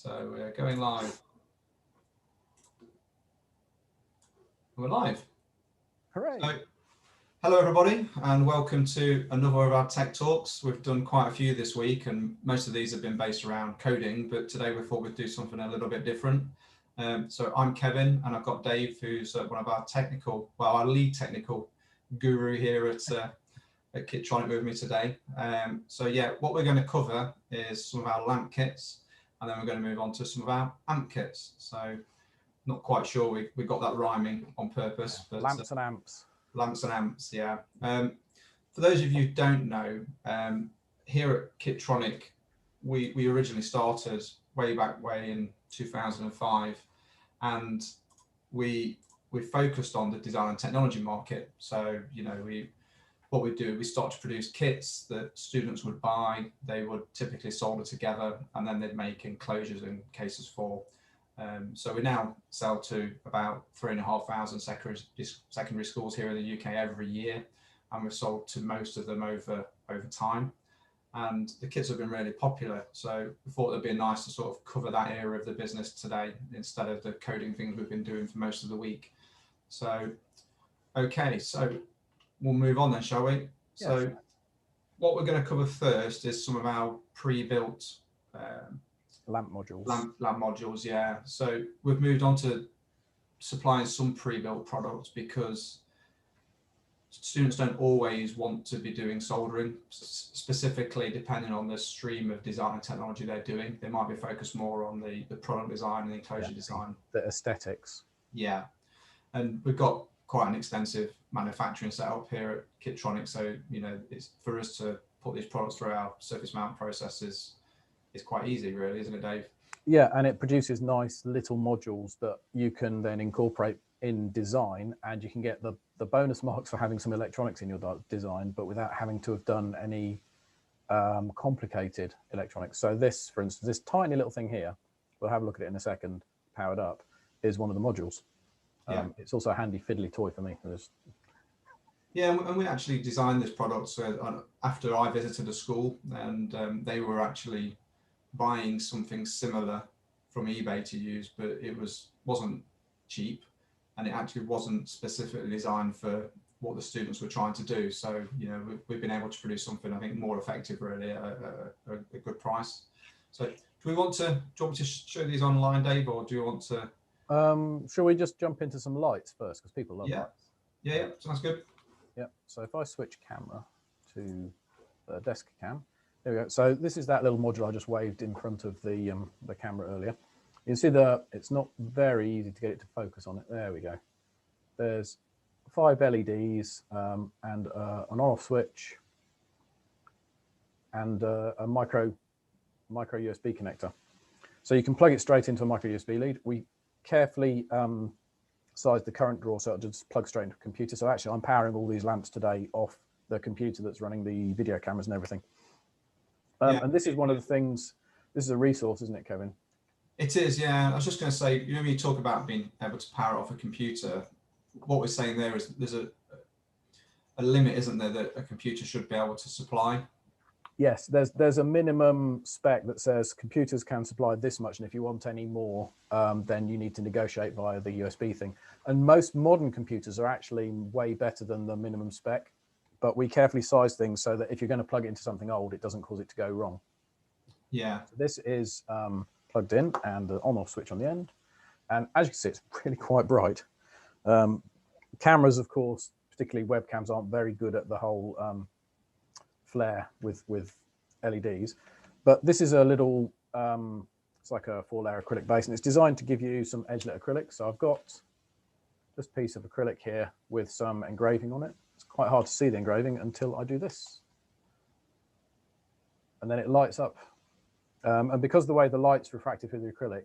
So we're going live. We're live. Hooray. So, hello everybody and welcome to another of our tech talks. We've done quite a few this week and most of these have been based around coding, but today we thought we'd do something a little bit different. So I'm Kevin and I've got Dave, who's one of our lead technical guru here at Kitronik with me today. So yeah, what we're going to cover is some of our lamp kits and then we're going to move on to some of our amp kits. So not quite sure we got that rhyming on purpose. But, lamps and amps. Lamps and amps, yeah. For those of you who don't know, here at Kitronic, we originally started way in 2005, and we focused on the design and technology market. So what we do, we start to produce kits that students would buy. They would typically solder together, and then they'd make enclosures and cases for. So we now sell to about 3,500 secondary schools here in the UK every year, and we've sold to most of them over time. And the kits have been really popular. So we thought it'd be nice to sort of cover that area of the business today instead of the coding things we've been doing for most of the week. So, okay, so we'll move on then, shall we? Yeah, so sure. What we're going to cover first is some of our pre-built Lamp modules. Lamp modules, yeah. So we've moved on to supplying some pre-built products because students don't always want to be doing soldering, specifically depending on the stream of design and technology they're doing. They might be focused more on the product design and the enclosure design. The aesthetics. Yeah. And we've got quite an extensive manufacturing setup here at Kitronic. So, it's for us to put these products through our surface mount processes. It's quite easy, really, isn't it, Dave? Yeah, and it produces nice little modules that you can then incorporate in design, and you can get the bonus marks for having some electronics in your design, but without having to have done any complicated electronics. So this, for instance, this tiny little thing here, we'll have a look at it in a second, powered up, is one of the modules. Yeah. It's also a handy fiddly toy for me. Yeah, and we actually designed this product after I visited a school, and they were actually buying something similar from eBay to use, but it wasn't cheap, and it actually wasn't specifically designed for what the students were trying to do. So we've been able to produce something I think more effective, really, at a good price. So do you want me to show these online, Dave, or do you want to? Shall we just jump into some lights first, because people love lights? Yeah, sounds good. Yeah. So if I switch camera to the desk cam. There we go. So this is that little module I just waved in front of the camera earlier. You can see it's not very easy to get it to focus on it. There we go. There's 5 LEDs and an on-off switch and a micro USB connector. So you can plug it straight into a micro USB lead. We carefully sized the current draw so it'll just plug straight into a computer. So actually I'm powering all these lamps today off the computer that's running the video cameras and everything. And this is one of the things, this is a resource, isn't it, Kevin? It is, yeah. I was just going to say, when you talk about being able to power off a computer, what we're saying there is there's a limit, isn't there, that a computer should be able to supply? Yes, there's a minimum spec that says computers can supply this much, and if you want any more, then you need to negotiate via the USB thing. And most modern computers are actually way better than the minimum spec. But we carefully size things so that if you're going to plug it into something old, it doesn't cause it to go wrong. Yeah. So this is plugged in and the on-off switch on the end. And as you can see, it's really quite bright. Cameras, of course, particularly webcams, aren't very good at the whole flare with LEDs. But this is a little, it's like a 4-layer acrylic base, and it's designed to give you some edge-lit acrylic. So I've got this piece of acrylic here with some engraving on it. It's quite hard to see the engraving until I do this. And then it lights up. And because the way the light's refracted through the acrylic,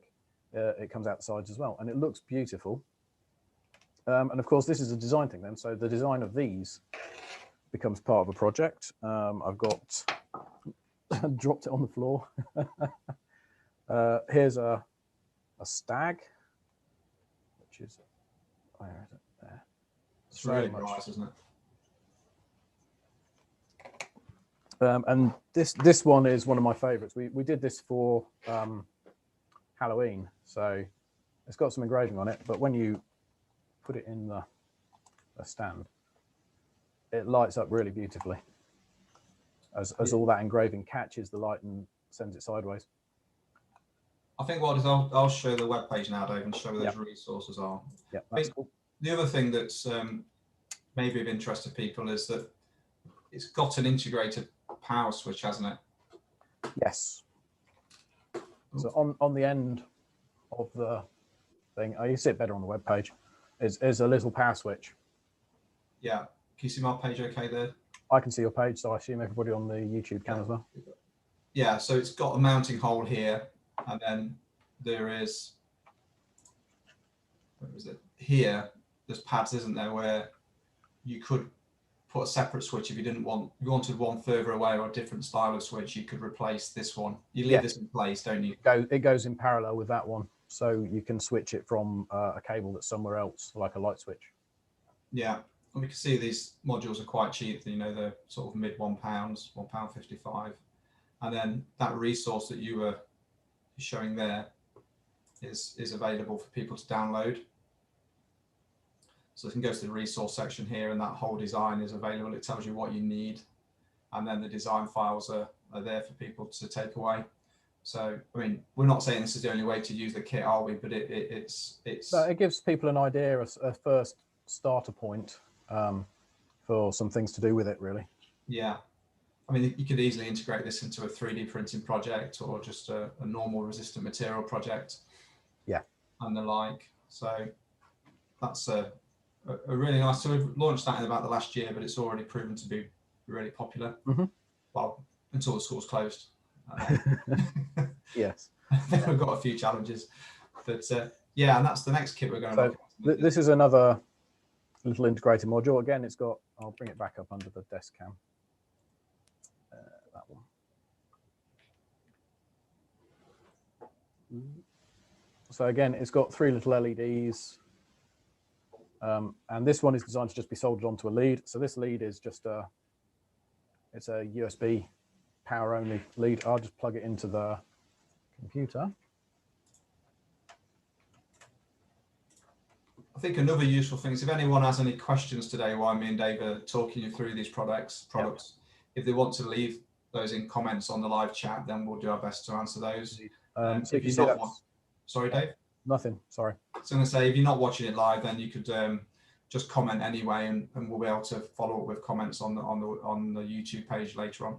it comes out the sides as well. And it looks beautiful. And of course, this is a design thing then. So the design of these becomes part of a project. I've got, dropped it on the floor. Here's a stag, which is, where is it? There. It's really nice, isn't it? And this one is one of my favorites. We did this for Halloween, so it's got some engraving on it, but when you put it in the stand, it lights up really beautifully as all that engraving catches the light and sends it sideways. I think what is I'll show the web page now, Dave, and show where those resources are. Yeah, that's cool. The other thing that's maybe of interest to people is that it's got an integrated power switch, hasn't it? Yes. So on the end of the thing, you see it better on the web page, is a little power switch. Yeah. Can you see my page okay there? I can see your page, so I assume everybody on the YouTube can as well. Yeah, so it's got a mounting hole here, and then there is, where is it? Here, there's pads, isn't there, where you could put a separate switch if you didn't want, if you wanted one further away or a different style of switch, you could replace this one. You leave this in place, don't you? It goes in parallel with that one, so you can switch it from a cable that's somewhere else, like a light switch. Yeah, and we can see these modules are quite cheap. You know, they're sort of mid £1, £1.55, and then that resource that you were showing there is available for people to download. So you can go to the resource section here, and that whole design is available. It tells you what you need, and then the design files are there for people to take away. So, I mean, we're not saying this is the only way to use the kit, are we? But it's it gives people an idea, a first starter point for some things to do with it, really. Yeah. I mean, you could easily integrate this into a 3D printing project or just a normal resistant material project. Yeah. And the like. So that's a really nice. So we've launched that in about the last year, but it's already proven to be really popular. Mm-hmm. Well, until the school's closed. Yes. We've got a few challenges, but yeah, and that's the next kit we're going to look at. This is another little integrated module. Again, it's got, I'll bring it back up under the desk cam. That one. So again, it's got 3 little LEDs. And this one is designed to just be soldered onto a lead. So this lead is just it's a USB power only lead. I'll just plug it into the computer. I think another useful thing is if anyone has any questions today while me and Dave are talking you through these products, if they want to leave those in comments on the live chat, then we'll do our best to answer those. So if you're not, sorry, Dave? Nothing, sorry. I was going to say, if you're not watching it live, then you could just comment anyway, and we'll be able to follow up with comments on the YouTube page later on.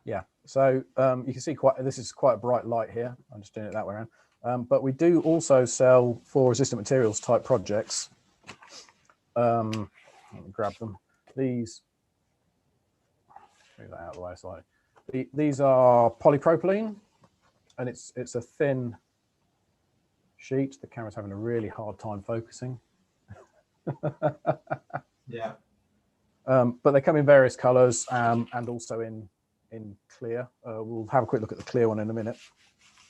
Yeah, so you can see this is quite a bright light here. I'm just doing it that way around. But we do also sell for resistant materials type projects. Let me grab them. These, move that out of the way slightly. These are polypropylene, and it's a thin sheet. The camera's having a really hard time focusing. Yeah. But they come in various colors and also in clear. We'll have a quick look at the clear one in a minute.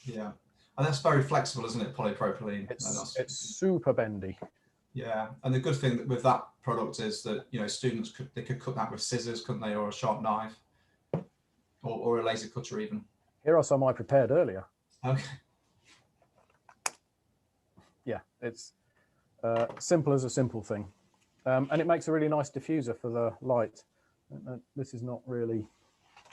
Yeah. And that's very flexible, isn't it, polypropylene? It's super bendy. Yeah, and the good thing with that product is that, you know, students could cut that with scissors, couldn't they, or a sharp knife, or a laser cutter even. Here are some I prepared earlier. Okay. Yeah, it's simple as a simple thing, and it makes a really nice diffuser for the light. This is not really,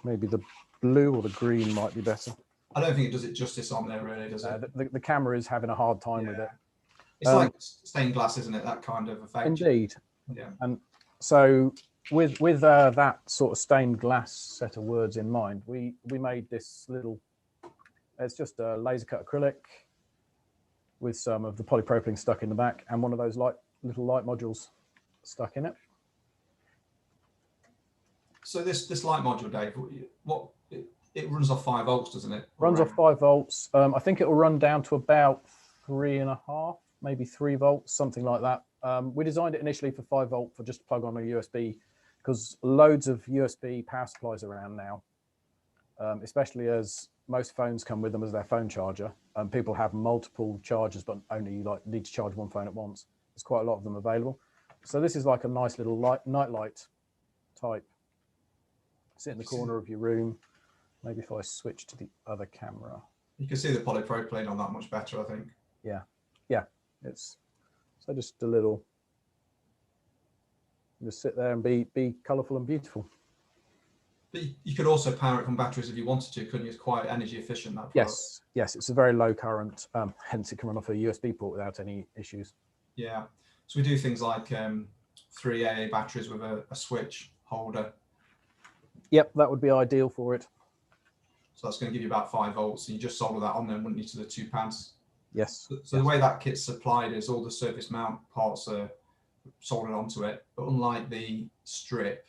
maybe the blue or the green might be better. I don't think it does it justice on there, really, does it? The camera is having a hard time with it. It's like stained glass, isn't it? That kind of effect. Indeed. Yeah. And so with that sort of stained glass set of words in mind, we made this little. It's just a laser cut acrylic with some of the polypropylene stuck in the back and one of those little light modules stuck in it. So this light module, Dave, it runs off 5 volts, doesn't it? Runs off 5 volts. I think it will run down to about 3.5, maybe 3 volts, something like that. We designed it initially for 5 volt for just plug on a USB, because loads of USB power supplies around now, especially as most phones come with them as their phone charger, and people have multiple chargers but only need to charge one phone at once. There's quite a lot of them available. So this is like a nice little night light type. Sit in the corner of your room. Maybe if I switch to the other camera. You can see the polypropylene on that much better, I think. Yeah, yeah. It's so just a little. Just sit there and be colourful and beautiful. But you could also power it from batteries if you wanted to, couldn't you? It's quite energy efficient, that product. Yes, yes. It's a very low current. Hence, it can run off a USB port without any issues. Yeah. So we do things like 3 AA batteries with a switch holder. Yep, that would be ideal for it. So that's going to give you about 5 volts, and you just solder that on then, wouldn't you, to the 2 pads? Yes. So yes. the way that kit's supplied is all the surface mount parts are soldered onto it, but unlike the strip,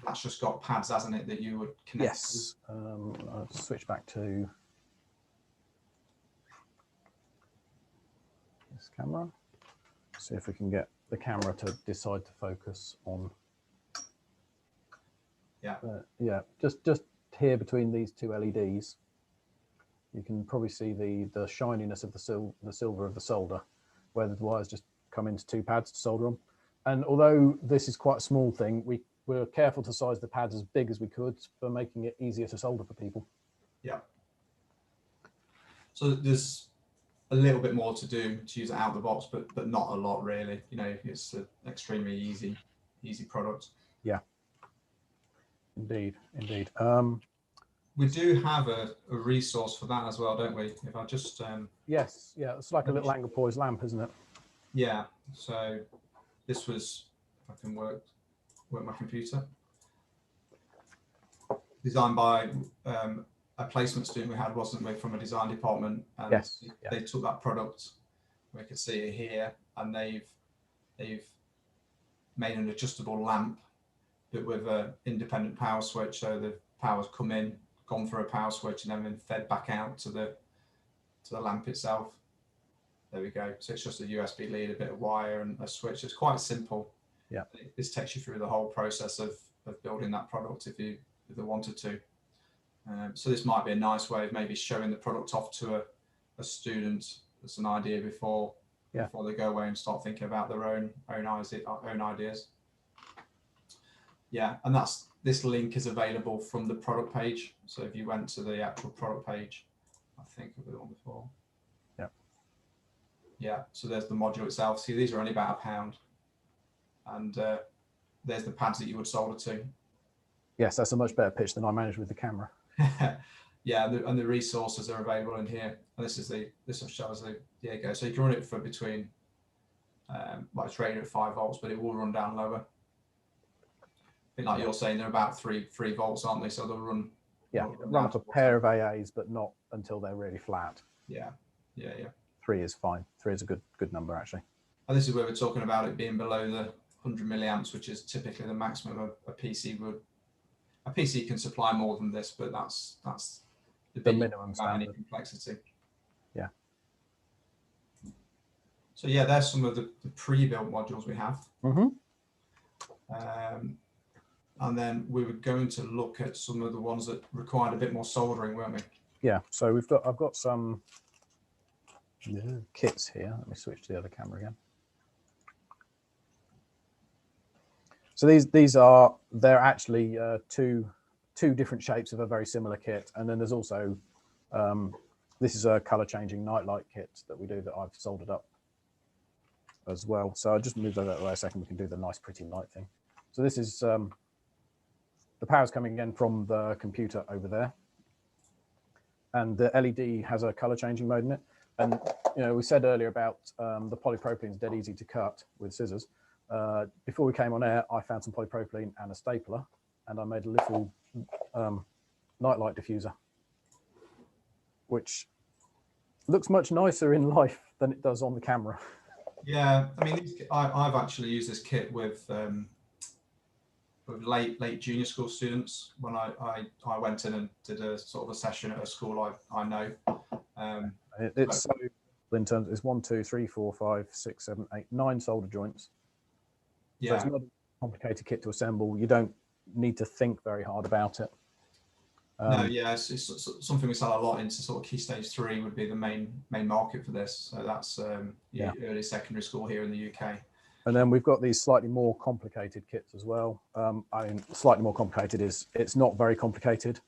that's just got pads, hasn't it, that you would connect. Yes. I'll switch back to this camera. See if we can get the camera to decide to focus on. Yeah. Yeah. Just here between these two LEDs, you can probably see the shininess of the silver of the solder, where the wires just come into 2 pads to solder them. And although this is quite a small thing, we were careful to size the pads as big as we could for making it easier to solder for people. Yeah. So there's a little bit more to do to use it out of the box, but not a lot really. You know, it's an extremely easy product. Yeah. Indeed. We do have a resource for that as well, don't we? If I just yes, yeah, it's like a little angle poise lamp, isn't it? Yeah. So this was, if I can work my computer, designed by a placement student we had, wasn't we, from a design department, and yes, they took that product, we can see it here, and they've made an adjustable lamp, but with an independent power switch, so the power's come in, gone through a power switch, and then been fed back out to the lamp itself. There we go. So it's just a USB lead, a bit of wire, and a switch. It's quite simple. Yeah. This takes you through the whole process of building that product if they wanted to. So this might be a nice way of maybe showing the product off to a student that's an idea before they go away and start thinking about their own ideas. Yeah, and this link is available from the product page. So if you went to the actual product page, I think I've been on before. Yeah, so there's the module itself. See, these are only about £1, and there's the pads that you would solder to. Yes, that's a much better pitch than I managed with the camera. Yeah, and the resources are available in here. And this will show us the go. So you can run it for between, well, it's rated at 5 volts, but it will run down lower. I think, like you're saying, they're about 3 volts, aren't they? So they'll run. Yeah, run up a pair of AAs, but not until they're really flat. Yeah. 3 is fine. 3 is a good number, actually. And this is where we're talking about it being below the 100 milliamps, which is typically the maximum a PC would. A PC can supply more than this, but that's the minimum standard. Any complexity. Yeah. So yeah, there's some of the pre-built modules we have. Mm-hmm. And then we were going to look at some of the ones that required a bit more soldering, weren't we? Yeah. So I've got some kits here. Let me switch to the other camera again. So they're actually two different shapes of a very similar kit, and then there's also this is a color changing nightlight kit that we do that I've soldered up as well. So I'll just move that out of the way a second. We can do the nice pretty light thing. So this is the power's coming in from the computer over there, and the LED has a color changing mode in it. And we said earlier about the polypropylene is dead easy to cut with scissors. Before we came on air, I found some polypropylene and a stapler, and I made a little nightlight diffuser, which looks much nicer in life than it does on the camera. Yeah, I mean, I've actually used this kit with late junior school students when I went in and did a sort of a session at a school I know. It's so in terms, it's 1, 2, 3, 4, 5, 6, 7, 8, 9 solder joints. Yeah. So it's not a complicated kit to assemble. You don't need to think very hard about it. No, yeah, it's something we sell a lot into. Sort of key stage 3 would be the main market for this. So that's early secondary school here in the UK. And then we've got these slightly more complicated kits as well. I mean, slightly more complicated is it's not very complicated.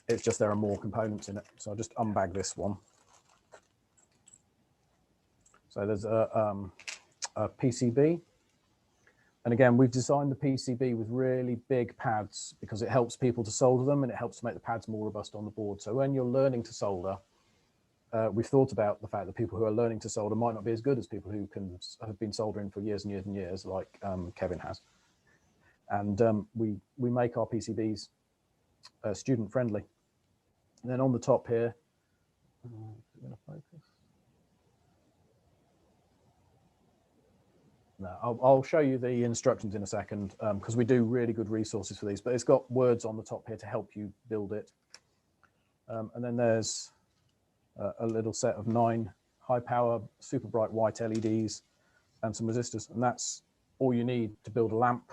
It's just there are more components in it. So I'll just unbag this one. So there's a PCB. And again, we've designed the PCB with really big pads because it helps people to solder them and it helps to make the pads more robust on the board. So when you're learning to solder, we've thought about the fact that people who are learning to solder might not be as good as people who have been soldering for years and years and years, like Kevin has. And we make our PCBs student friendly. And then on the top here, no, I'll show you the instructions in a second because we do really good resources for these, but it's got words on the top here to help you build it. And then there's a little set of 9 high power, super bright white LEDs and some resistors. And that's all you need to build a lamp,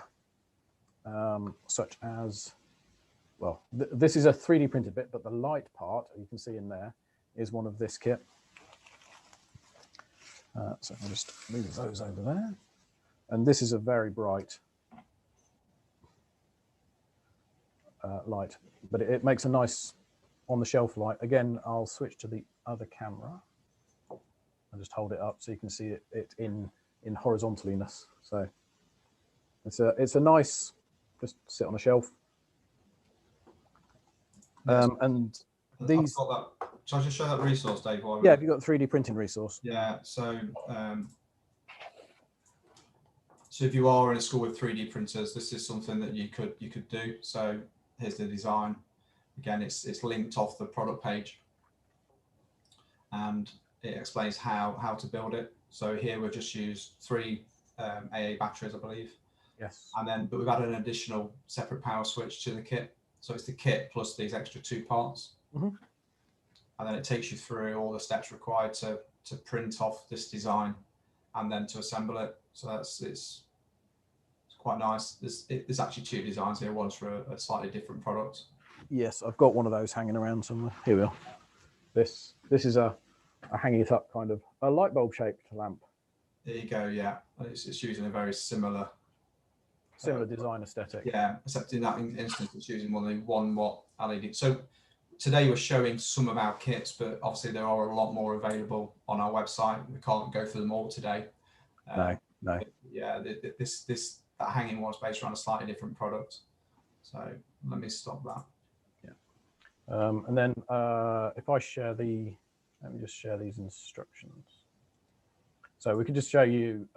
such as, well, this is a 3D printed bit, but the light part you can see in there is one of this kit. So I'll just move those over there. And this is a very bright light, but it makes a nice on-the-shelf light. Again, I'll switch to the other camera. I'll just hold it up so you can see it in horizontaliness. So it's a nice, just sit on a shelf. And these. I've got that. Shall I just show that resource, Dave? Yeah, have you got 3D printing resource? Yeah. So if you are in a school with 3D printers, this is something that you could do. So here's the design. Again, it's linked off the product page, and it explains how to build it. So here we've just used 3 AA batteries, I believe. Yes. But we've added an additional separate power switch to the kit. So it's the kit plus these extra 2 parts. Mm-hmm. And then it takes you through all the steps required to print off this design and then to assemble it. So it's quite nice. There's actually 2 designs here. One's for a slightly different product. Yes, I've got one of those hanging around somewhere. Here we are. This is a hanging it up kind of a light bulb shaped lamp. There you go. Yeah, it's using a very similar design aesthetic. Yeah, except in that instance, it's using one of the 1 watt LED. So today we're showing some of our kits, but obviously there are a lot more available on our website. We can't go through them all today. No. Yeah, that hanging one is based around a slightly different product. So let me stop that. Yeah. And then if I share let me just share these instructions. So we can just show you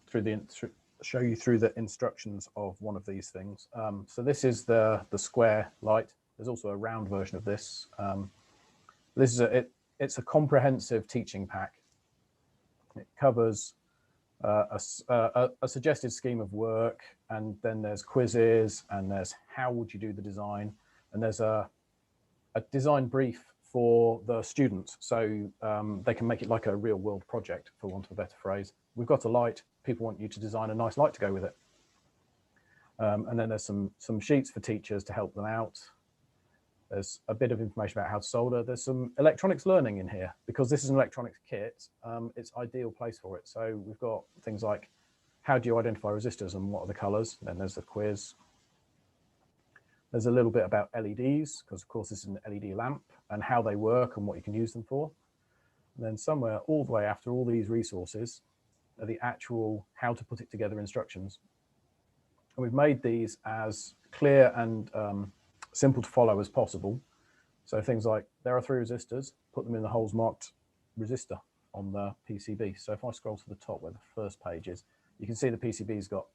through the instructions of one of these things. So this is the square light. There's also a round version of this. This is it's a comprehensive teaching pack. It covers a suggested scheme of work, and then there's quizzes, and there's how would you do the design, and there's a design brief for the students, so they can make it like a real world project, for want of a better phrase. We've got a light. People want you to design a nice light to go with it. And then there's some sheets for teachers to help them out. There's a bit of information about how to solder. There's some electronics learning in here because this is an electronics kit. It's ideal place for it. So we've got things like how do you identify resistors and what are the colors? Then there's the quiz. There's a little bit about LEDs because of course this is an LED lamp and how they work and what you can use them for. And then somewhere all the way after all these resources are the actual how to put it together instructions. And we've made these as clear and simple to follow as possible. So things like there are 3 resistors, put them in the holes marked resistor on the PCB. So if I scroll to the top where the first page is, you can see the PCB's got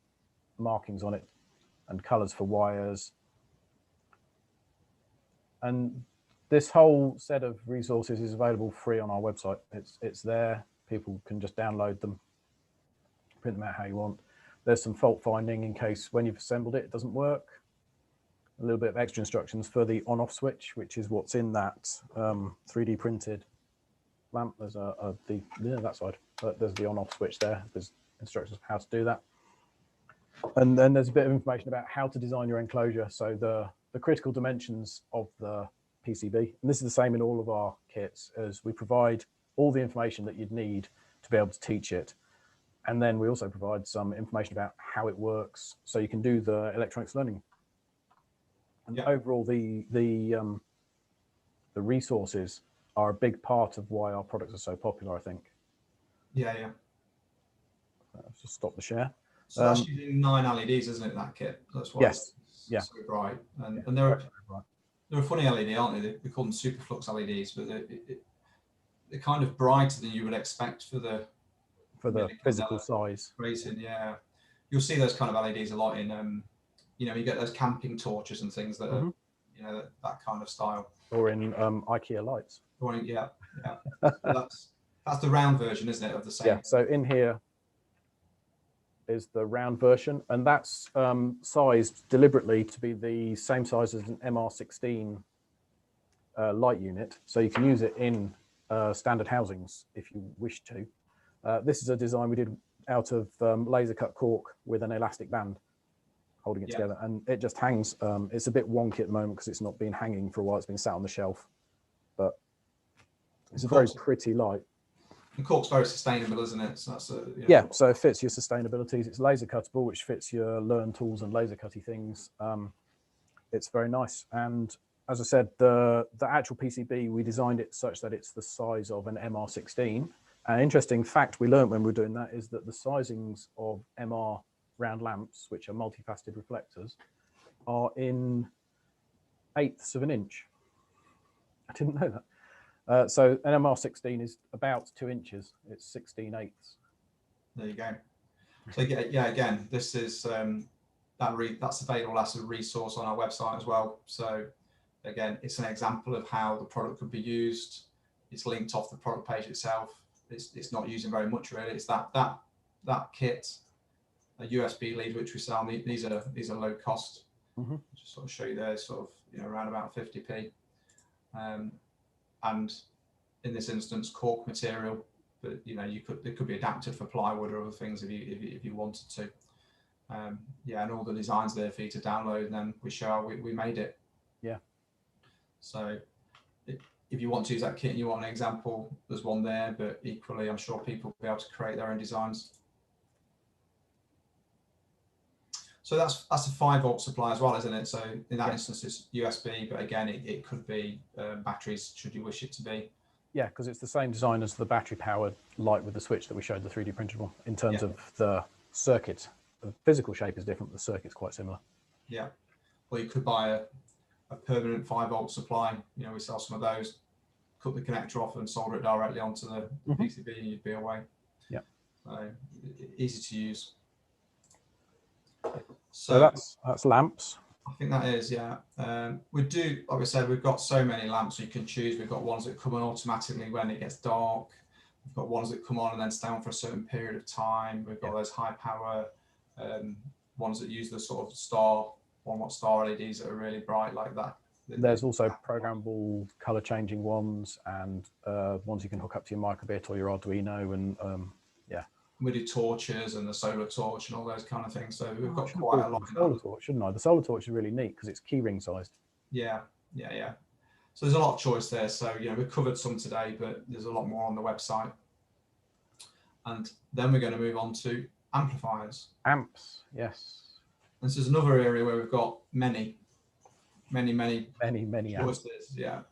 markings on it and colors for wires. And this whole set of resources is available free on our website. It's there. People can just download them, print them out how you want. There's some fault finding in case when you've assembled it, it doesn't work. A little bit of extra instructions for the on-off switch, which is what's in that 3D printed lamp. There's that side, but there's the on-off switch there. There's instructions for how to do that. And then there's a bit of information about how to design your enclosure. So the critical dimensions of the PCB. And this is the same in all of our kits, as we provide all the information that you'd need to be able to teach it. And then we also provide some information about how it works so you can do the electronics learning. And overall, the the resources are a big part of why our products are so popular, I think. Yeah, yeah. Let's just stop the share. So that's using 9 LEDs, isn't it, that kit? That's why Yes. it's so bright. And, Yeah, and they're a funny LED, aren't they? They call them superflux LEDs, but they're kind of brighter than you would expect for the physical size. Racing, yeah. You'll see those kind of LEDs a lot in, you know, you get those camping torches and things that are, you know, that kind of style. Or in IKEA lights. Or in, yeah, yeah. So that's the round version, isn't it, of the same? Yeah. So in here is the round version, and that's sized deliberately to be the same size as an MR16 light unit. So you can use it in standard housings if you wish to. This is a design we did out of laser cut cork with an elastic band holding it together, and it just hangs. It's a bit wonky at the moment because it's not been hanging for a while. It's been sat on the shelf, but it's a very pretty light. And cork's very sustainable, isn't it? So that's yeah. So it fits your sustainabilities. It's laser cuttable, which fits your learn tools and laser cutty things. It's very nice. And as I said, the actual PCB, we designed it such that it's the size of an MR16. An interesting fact we learned when we were doing that is that the sizings of MR round lamps, which are multifaceted reflectors, are in 1/8 of an inch. I didn't know that. So an MR16 is about 2 inches. It's 16/8. There you go. So yeah, again, this is that's available as a resource on our website as well. So again, it's an example of how the product could be used. It's linked off the product page itself. It's not using very much really. It's that kit, a USB lead which we sell. These are low cost. Just sort of show you there, sort of, you know, around about 50p. And in this instance, cork material, but you know, it could be adapted for plywood or other things if you wanted to. Yeah, and all the designs there for you to download, and then we show we made it. Yeah. So if you want to use that kit and you want an example, there's one there, but equally, I'm sure people will be able to create their own designs. So that's a 5-volt supply as well, isn't it? So in that instance, it's USB, but again, it could be batteries should you wish it to be. Yeah, because it's the same design as the battery-powered light with the switch that we showed the 3D printable in terms of the circuit. The physical shape is different, but the circuit's quite similar. Yeah. Or you could buy a permanent 5-volt supply. You know, we sell some of those. Cut the connector off and solder it directly onto the PCB, and you'd be away. Yeah. So easy to use. So that's lamps. I think that is, yeah. We do, like I said, we've got so many lamps you can choose. We've got ones that come on automatically when it gets dark. We've got ones that come on and then stay on for a certain period of time. We've got those high power ones that use the sort of 1 watt star LEDs that are really bright like that. There's also programmable color changing ones, and ones you can hook up to your microbit or your Arduino, and we do torches and the solar torch and all those kind of things. So we've got quite a lot. Solar torch, shouldn't I? The solar torch is really neat because it's keyring sized. Yeah. So there's a lot of choice there. So you know, we've covered some today, but there's a lot more on the website. And then we're going to move on to amplifiers. Amps, yes. This is another area where we've got many choices. Choices, yeah.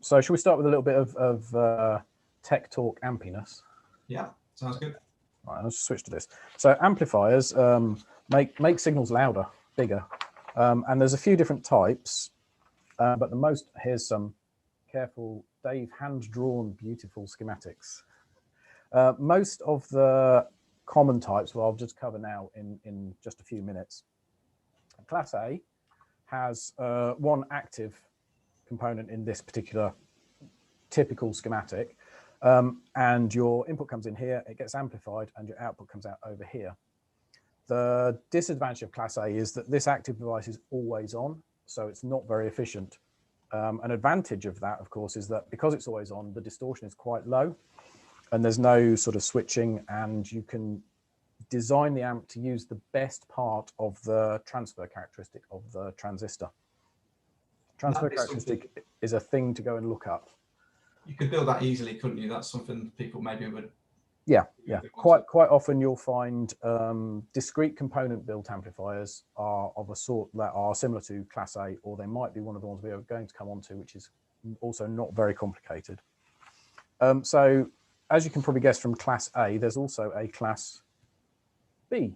So should we start with a little bit of tech talk ampiness? Yeah, sounds good. All right, let's switch to this. So amplifiers make signals louder, bigger, and there's a few different types, but the most, here's some careful Dave hand-drawn beautiful schematics. Most of the common types, well, I'll just cover now in just a few minutes. Class A has one active component in this particular typical schematic, and your input comes in here, it gets amplified, and your output comes out over here. The disadvantage of Class A is that this active device is always on, so it's not very efficient. An advantage of that, of course, is that because it's always on, the distortion is quite low, and there's no sort of switching, and you can design the amp to use the best part of the transfer characteristic of the transistor. Transfer characteristic is a thing to go and look up. You could build that easily, couldn't you? That's something people maybe would Yeah, yeah. Quite often you'll find discrete component built amplifiers are of a sort that are similar to Class A, or they might be one of the ones we are going to come on to, which is also not very complicated. So as you can probably guess from Class A, there's also a Class B.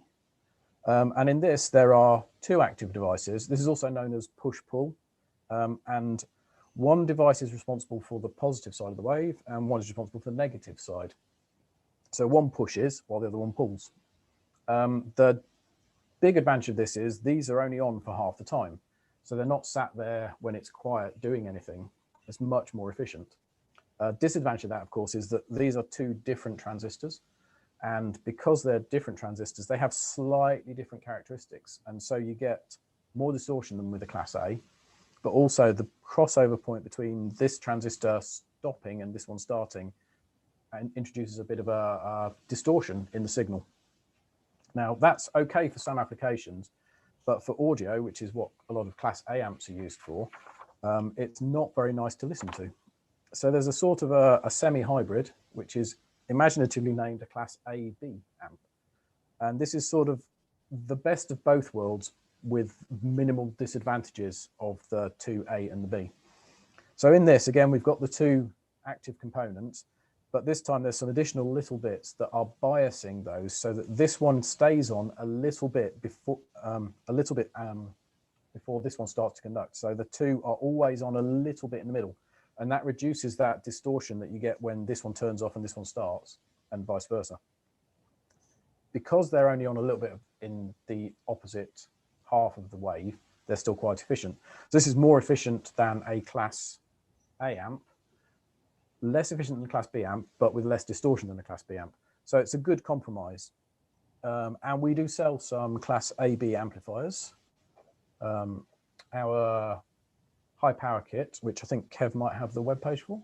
And in this, there are two active devices. This is also known as push-pull. And one device is responsible for the positive side of the wave, and one is responsible for the negative side. So one pushes while the other one pulls. The big advantage of this is these are only on for half the time. So they're not sat there when it's quiet doing anything. It's much more efficient. Disadvantage of that, of course, is that these are two different transistors. And because they're different transistors, they have slightly different characteristics. And so you get more distortion than with the Class A, but also the crossover point between this transistor stopping and this one starting and introduces a bit of a distortion in the signal. Now, that's okay for some applications, but for audio, which is what a lot of Class A amps are used for, it's not very nice to listen to. So there's a sort of a semi-hybrid, which is imaginatively named a Class AB amp. And this is sort of the best of both worlds with minimal disadvantages of the 2A and the B. So in this, again, we've got the two active components, but this time there's some additional little bits that are biasing those so that this one stays on a little bit before before this one starts to conduct. So the two are always on a little bit in the middle, and that reduces that distortion that you get when this one turns off and this one starts, and vice versa. Because they're only on a little bit in the opposite half of the wave, they're still quite efficient. So this is more efficient than a Class A amp, less efficient than a Class B amp, but with less distortion than a Class B amp. So it's a good compromise. And we do sell some Class AB amplifiers. Our high power kit, which I think Kev might have the webpage for.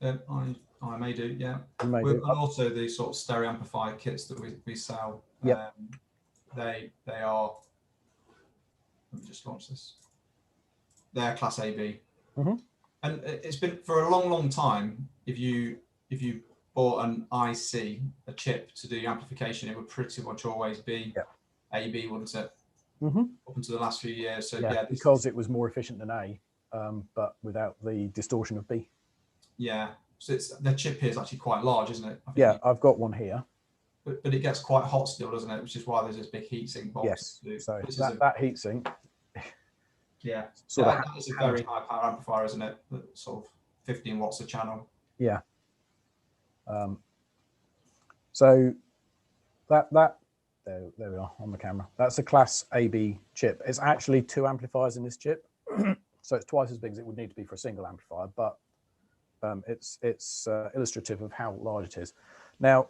I may do, yeah. And also the sort of stereo amplifier kits that we sell. Yep. They are, let me just launch this. They're Class AB. Mm-hmm. And it's been for a long time, if you bought an IC, a chip to do amplification, it would pretty much always be AB, wouldn't it? Mm-hmm. Up until the last few years. So yeah, because it was more efficient than A, but without the distortion of B. Yeah, so the chip here is actually quite large, isn't it? I've got one here. But it gets quite hot still, doesn't it? Which is why there's this big heatsink box. Yes, so that heatsink. Yeah, that is a very high power amplifier, isn't it? Sort of 15 watts a channel. Yeah. So there we are on the camera. That's a Class AB chip. It's actually two amplifiers in this chip, so it's twice as big as it would need to be for a single amplifier. But it's illustrative of how large it is. Now,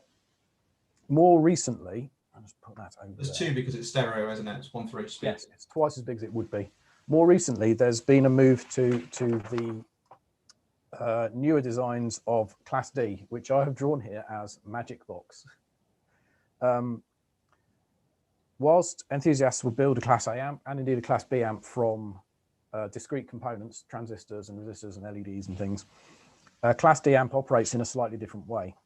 more recently, I'll just put that over There's two because it's stereo, isn't it? It's one for each speaker. Yes, it's twice as big as it would be. More recently, there's been a move to the newer designs of Class D, which I have drawn here as Magic Box. Whilst enthusiasts will build a Class A amp and indeed a Class B amp from discrete components, transistors and resistors and LEDs and things, Class D amp operates in a slightly different way.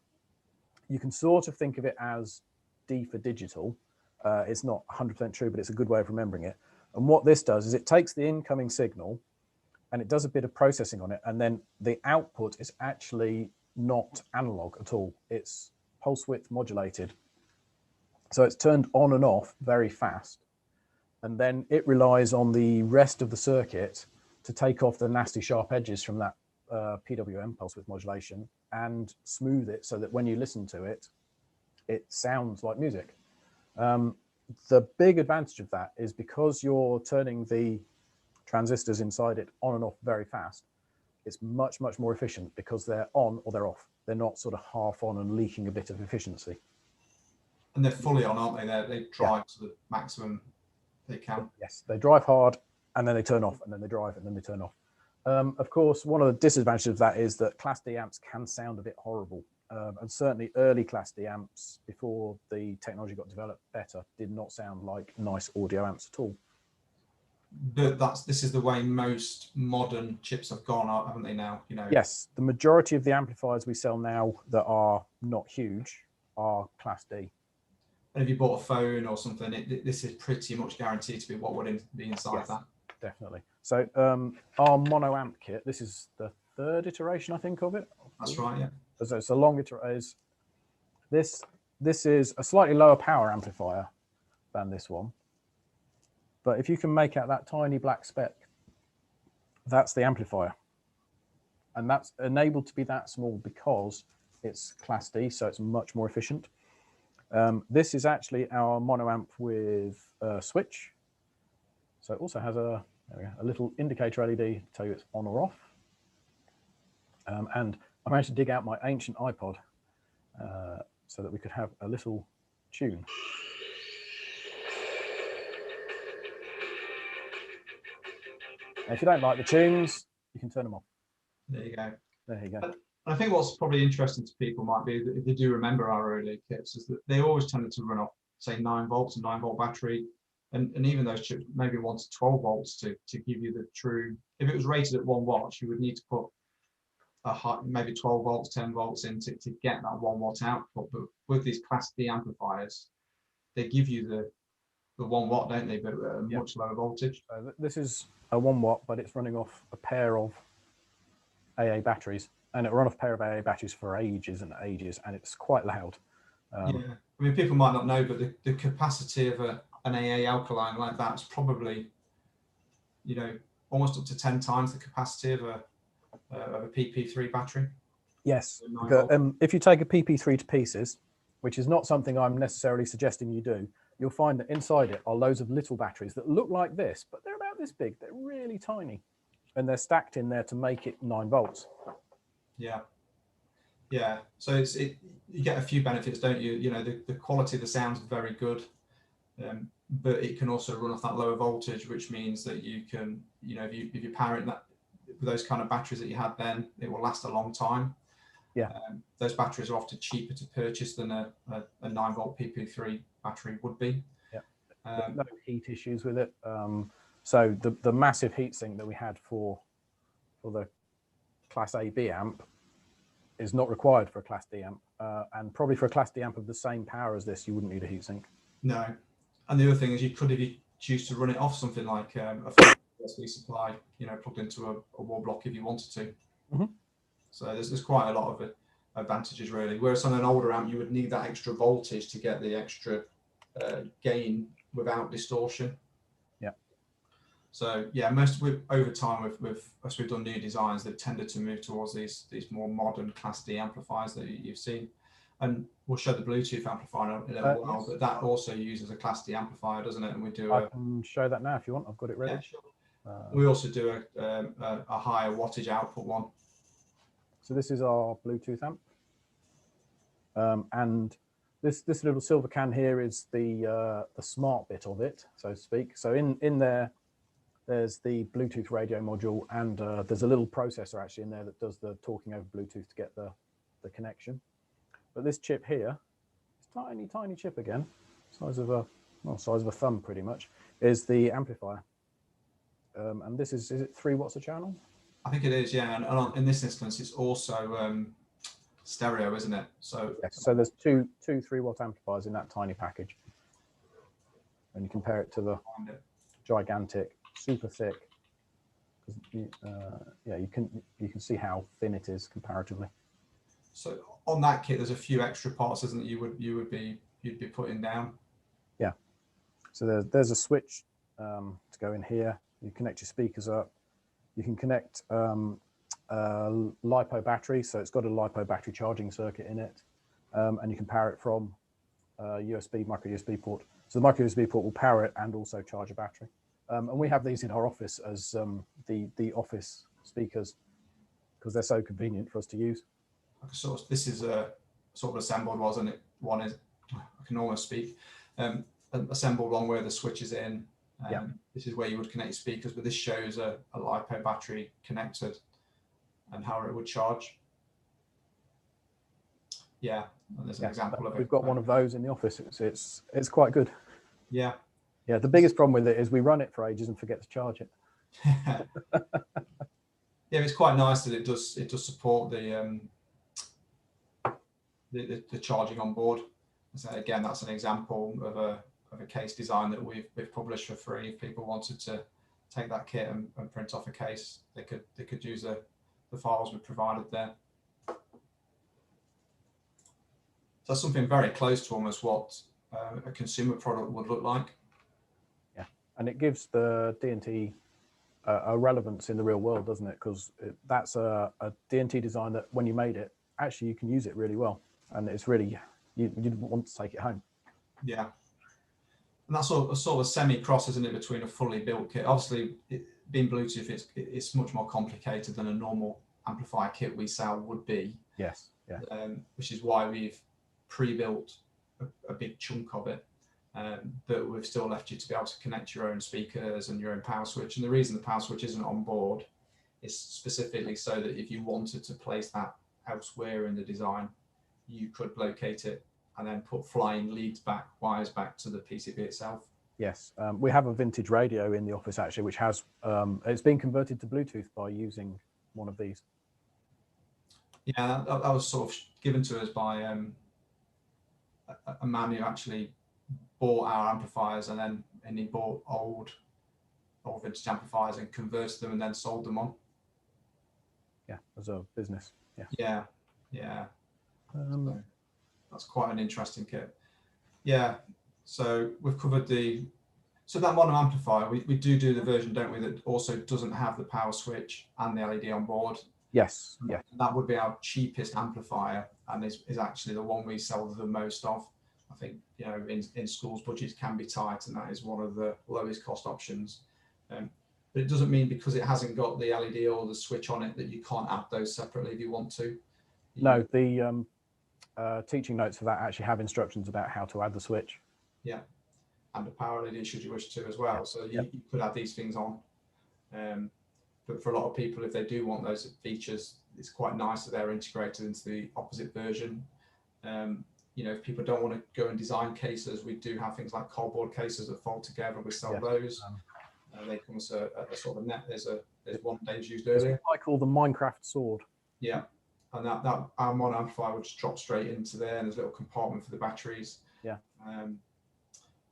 You can sort of think of it as D for digital. It's not 100% true, but it's a good way of remembering it. And what this does is it takes the incoming signal and it does a bit of processing on it. And then the output is actually not analog at all. It's pulse width modulated. So it's turned on and off very fast. And then it relies on the rest of the circuit to take off the nasty sharp edges from that PWM, pulse width modulation, and smooth it so that when you listen to it, it sounds like music. The big advantage of that is because you're turning the transistors inside it on and off very fast, it's much more efficient because they're on or they're off. They're not sort of half on and leaking a bit of efficiency. And they're fully on, aren't they? They drive to the maximum they can. Yes, they drive hard and then they turn off, and then they drive and then they turn off. Of course, one of the disadvantages of that is that Class D amps can sound a bit horrible. And certainly early Class D amps, before the technology got developed better, did not sound like nice audio amps at all. But this is the way most modern chips have gone, haven't they now? Yes, the majority of the amplifiers we sell now that are not huge are Class D. And if you bought a phone or something, this is pretty much guaranteed to be what would be inside Yes, that. Definitely. So our mono amp kit, this is the 3rd iteration, I think, of it. That's right, yeah. So it's a long iteration. This is a slightly lower power amplifier than this one. But if you can make out that tiny black speck, that's the amplifier. And that's enabled to be that small because it's Class D, so it's much more efficient. This is actually our mono amp with a switch. So it also has a little indicator LED to tell you it's on or off. And I managed to dig out my ancient iPod so that we could have a little tune. And if you don't like the tunes, you can turn them off. There you go. There you go. I think what's probably interesting to people might be that if they do remember our early kits, is that they always tended to run off, say, 9 volts, a 9-volt battery. And even those chips maybe wanted 12 volts to give you the true. If it was rated at 1 watt, you would need to put maybe 12 volts, 10 volts in to get that 1 watt output. But with these Class D amplifiers, they give you the 1 watt, don't they? But at a much lower voltage. So this is a 1 watt, but it's running off a pair of AA batteries, and it'll run off a pair of AA batteries for ages and ages, and it's quite loud. Yeah, I mean, people might not know, but the capacity of an AA alkaline like that is probably, almost up to 10 times the capacity of a PP3 battery. Yes, if you take a PP3 to pieces, which is not something I'm necessarily suggesting you do, you'll find that inside it are loads of little batteries that look like this, but they're about this big. They're really tiny, and they're stacked in there to make it 9 volts. Yeah. So you get a few benefits, don't you? The quality of the sound's very good, but it can also run off that lower voltage, which means that you can, if you power it that with those kind of batteries that you had then, it will last a long time. Yeah. Those batteries are often cheaper to purchase than a 9-volt PP3 battery would be. Yeah. No heat issues with it. So the massive heatsink that we had for the Class AB amp is not required for a Class D amp, and probably for a Class D amp of the same power as this, you wouldn't need a heatsink. No, and the other thing is you could, if you choose to run it off something like a USB supply, plugged into a wall block if you wanted to. Mm-hmm. So there's quite a lot of advantages really. Whereas on an older amp, you would need that extra voltage to get the extra gain without distortion. Yeah. So yeah, over time as we've done new designs, they've tended to move towards these more modern Class D amplifiers that you've seen. And we'll show the Bluetooth amplifier in a little while, but that also uses a Class D amplifier, doesn't it? And we do. I can show that now if you want. I've got it ready. Yeah, sure. We also do a higher wattage output one. So this is our Bluetooth amp, and this little silver can here is the smart bit of it, so to speak. So in there, there's the Bluetooth radio module, and there's a little processor actually in there that does the talking over Bluetooth to get the connection. But this chip here, this tiny chip again, size of a thumb pretty much, is the amplifier. And this is it 3 watts a channel? I think it is, yeah. And in this instance, it's also stereo, isn't it? So yes, so there's two 3-watt amplifiers in that tiny package. And you compare it to the gigantic, super thick. Yeah, you can see how thin it is comparatively. So on that kit, there's a few extra parts, isn't it? You'd be putting down. Yeah. So there's a switch to go in here. You connect your speakers up. You can connect a LiPo battery, so it's got a LiPo battery charging circuit in it, and you can power it from a micro USB port. So the micro USB port will power it and also charge a battery. And we have these in our office as the office speakers because they're so convenient for us to use. This is a sort of assembled one is I can almost speak. An assembled one where the switch is in. Yeah. This is where you would connect your speakers, but this shows a LiPo battery connected and how it would charge. Yeah, and there's an example of it. We've got one of those in the office. It's quite good. Yeah. Yeah, the biggest problem with it is we run it for ages and forget to charge it. Yeah, it's quite nice that it does support the the charging on board. So again, that's an example of a case design that we've published for free. If people wanted to take that kit and print off a case, they could use the files we provided there. So that's something very close to almost what a consumer product would look like. Yeah, and it gives the D&T a relevance in the real world, doesn't it? Because that's a D&T design that when you made it, actually you can use it really well, and it's really you want to take it home. Yeah, and that's sort of a semi-cross, isn't it, between a fully built kit. Obviously, being Bluetooth, it's much more complicated than a normal amplifier kit we sell would be. Yes, yeah. Which is why we've pre-built a big chunk of it, but we've still left you to be able to connect your own speakers and your own power switch. And the reason the power switch isn't on board is specifically so that if you wanted to place that elsewhere in the design, you could locate it and then put flying leads back, wires back to the PCB itself. Yes, we have a vintage radio in the office actually, which has it's been converted to Bluetooth by using one of these. Yeah, that was sort of given to us by a man who actually bought our amplifiers, and he bought old vintage amplifiers and converted them and then sold them on. Yeah, as a business. Yeah. So that's quite an interesting kit. Yeah. So we've covered so that mono amplifier, we do the version, don't we, that also doesn't have the power switch and the LED on board. Yes, yeah. That would be our cheapest amplifier, and is actually the one we sell the most of. I think, in schools budgets can be tight, and that is one of the lowest cost options. But it doesn't mean because it hasn't got the LED or the switch on it that you can't add those separately if you want to. No, the teaching notes for that actually have instructions about how to add the switch. Yeah, and the power LED should you wish to as well. So you could add these things on. But for a lot of people, if they do want those features, it's quite nice that they're integrated into the opposite version. If people don't want to go and design cases, we do have things like cardboard cases that fold together. We sell those. They come as a sort of a net. There's one Dave's used earlier. I call the Minecraft sword. Yeah, and that our mono amplifier would just drop straight into there, and there's a little compartment for the batteries. Yeah. And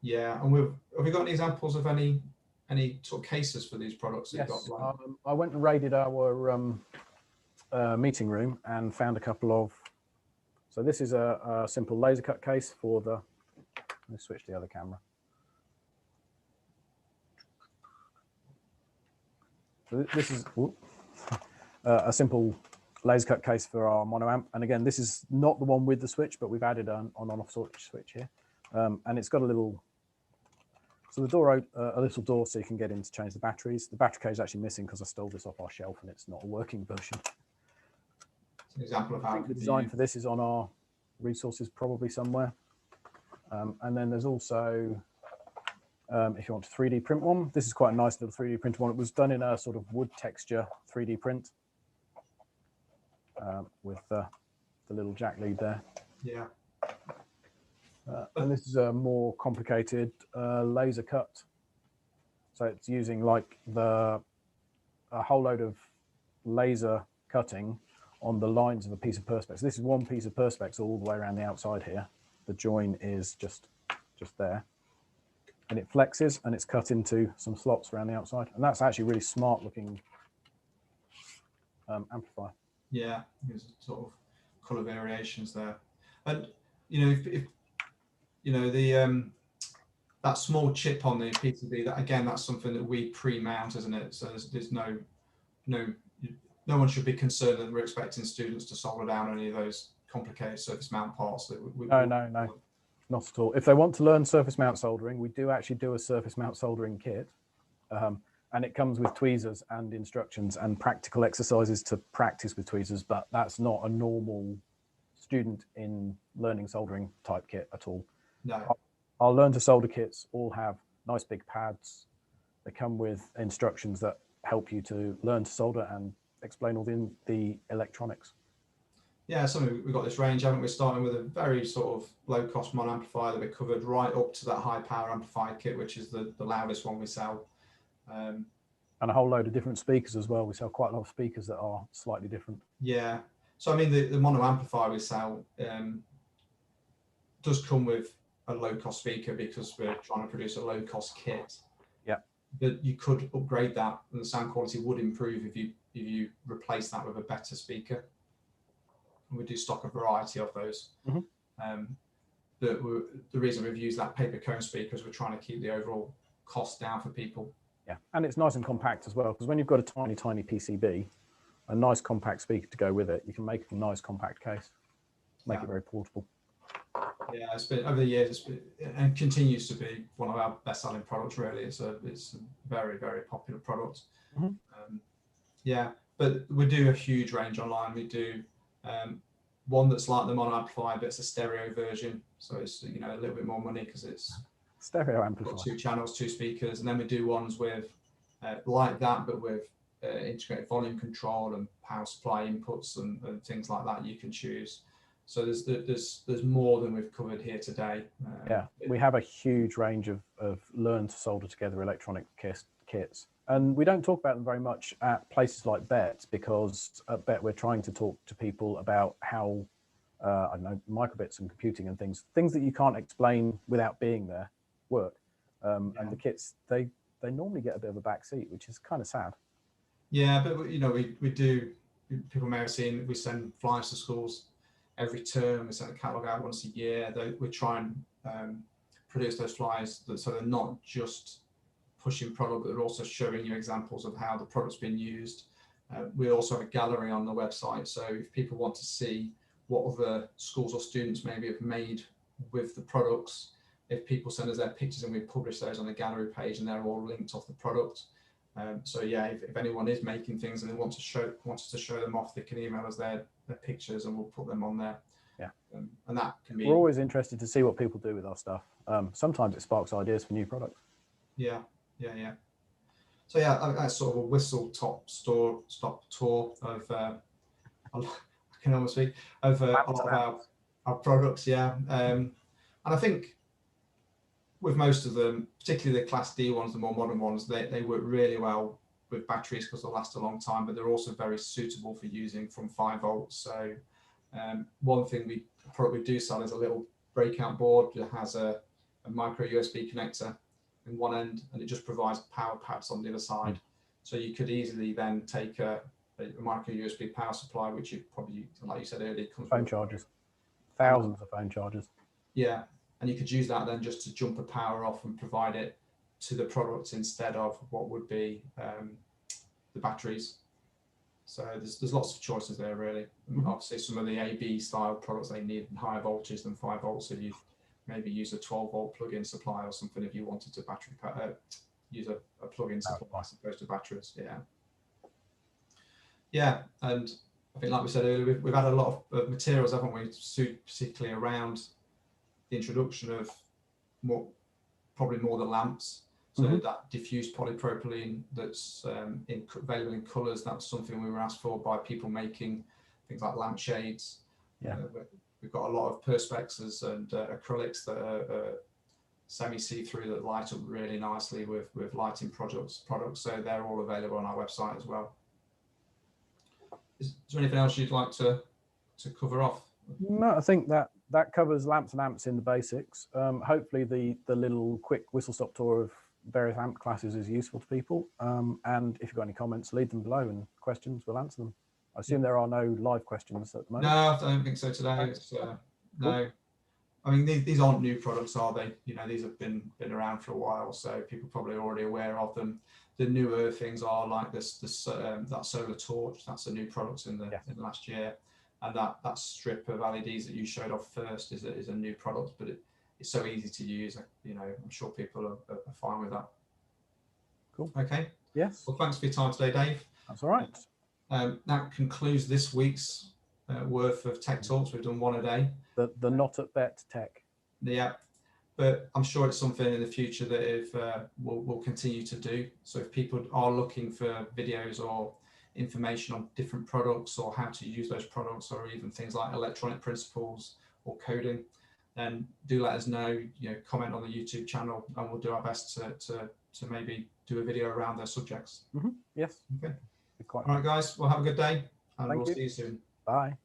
have we got any examples of any sort of cases for these products? Yes. You've got, I went and raided our meeting room and found a couple of. So this is a simple laser cut case for the. Let's switch the other camera. So this is a simple laser cut case for our mono amp, and again, this is not the one with the switch, but we've added an on-off switch here, and it's got a little. So the door, a little door, so you can get in to change the batteries. The battery cage is actually missing because I stole this off our shelf, and it's not a working version. It's an example of how the design for this is on our resources probably somewhere. And then there's also, if you want to 3D print one, this is quite a nice little 3D print one. It was done in a sort of wood texture 3D print with the little jack lead there. Yeah. And this is a more complicated laser cut. So it's using like a whole load of laser cutting on the lines of a piece of perspex. So this is one piece of perspex all the way around the outside here. The join is just there, and it flexes and it's cut into some slots around the outside. And that's actually really smart looking amplifier. Yeah, there's sort of color variations there, and if that small chip on the PCB, that again, that's something that we pre-mount, isn't it? So there's no one should be concerned that we're expecting students to solder down any of those complicated surface mount parts. No, not at all. If they want to learn surface mount soldering, we do actually do a surface mount soldering kit, and it comes with tweezers and instructions and practical exercises to practice with tweezers, but that's not a normal student in learning soldering type kit at all. No. Our learn to solder kits all have nice big pads. They come with instructions that help you to learn to solder and explain all the electronics. Yeah, so we've got this range, haven't we? Starting with a very sort of low-cost mono amplifier that we covered right up to that high-power amplifier kit, which is the loudest one we sell. And a whole load of different speakers as well. We sell quite a lot of speakers that are slightly different. Yeah. So, I mean, the mono amplifier we sell, does come with a low-cost speaker because we're trying to produce a low-cost kit. Yeah. But you could upgrade that, and the sound quality would improve if you replace that with a better speaker. And we do stock a variety of those. The reason we've used that paper cone speaker is we're trying to keep the overall cost down for people. Yeah, and it's nice and compact as well, because when you've got a tiny, tiny PCB, a nice compact speaker to go with it, you can make a nice compact case, make it very portable. Yeah, it's been over the years, it's been, and continues to be one of our best-selling products. Really, it's a very, very popular product. Yeah, but we do a huge range online. We do one that's like the mono amplifier, but it's a stereo version, so it's, you know, a little bit more money because it's stereo amplifier, got 2 channels, 2 speakers, and then we do ones with like that, but with integrated volume control and power supply inputs and things like that you can choose. So there's more than we've covered here today. Yeah, we have a huge range of learn to solder together electronic kits. And we don't talk about them very much at places like BET, because at BET we're trying to talk to people about how, I don't know, microbits and computing and things that you can't explain without being there work. And the kits, they normally get a bit of a back seat, which is kind of sad. Yeah, but you know, we do, people may have seen, we send flyers to schools every term. We send a catalogue out once a year. We try and produce those flyers so they're not just pushing product, but they're also showing you examples of how the product's been used. We also have a gallery on the website, so if people want to see what other schools or students maybe have made with the products, if people send us their pictures and we publish those on the gallery page, and they're all linked off the product. So yeah, if anyone is making things and they want us to show them off, they can email us their pictures and we'll put them on there. Yeah, and that can be. We're always interested to see what people do with our stuff. Sometimes it sparks ideas for new products. Yeah. So yeah, that's sort of a whistle-stop tour of I can almost speak of a lot of our products. Yeah, and I think with most of them, particularly the Class D ones, the more modern ones, they work really well with batteries because they'll last a long time, but they're also very suitable for using from 5 volts. So one thing we do sell is a little breakout board that has a micro USB connector in one end, and it just provides power pads on the other side. So you could easily then take a micro USB power supply, which you probably, like you said earlier, comes phone chargers, thousands of phone chargers. Yeah, and you could use that then just to jump the power off and provide it to the product instead of what would be the batteries. So there's lots of choices there, really. And obviously, some of the AB style products, they need higher voltage than 5 volts. So you maybe use a 12-volt plug-in supply or something if you wanted to use a plug-in supply as opposed to batteries. Yeah, and I think, like we said earlier, we've had a lot of materials, haven't we, particularly around the introduction of probably more the lamps. So that diffused polypropylene that's available in colours, that's something we were asked for by people making things like lampshades. Yeah. We've got a lot of perspexes and acrylics that are semi-see-through that light up really nicely with lighting products. So they're all available on our website as well. Is there anything else you'd like to cover off? No, I think that covers lamps and amps in the basics. Hopefully the little quick whistle-stop tour of various amp classes is useful to people. And if you've got any comments, leave them below, and questions, we'll answer them. I assume there are no live questions at the moment. No, I don't think so today. It's, no. I mean, these aren't new products, are they? You know, these have been around for a while, so people are probably already aware of them. The newer things are like that solar torch. That's a new product in the last year, and that strip of LEDs that you showed off first is a new product, but it's so easy to use. You know, I'm sure people are fine with that. Cool. Okay. Yes. Well, thanks for your time today, Dave. That's all right. That concludes this week's worth of Tech Talks. We've done one a day. The not at BET tech. Yeah, but I'm sure it's something in the future that we'll continue to do. So if people are looking for videos or information on different products or how to use those products, or even things like electronic principles or coding, then do let us know. You know, comment on the YouTube channel, and we'll do our best to maybe do a video around those subjects. Yes. Okay. All right, guys. Well, have a good day, and Thank we'll you. see you soon. Bye.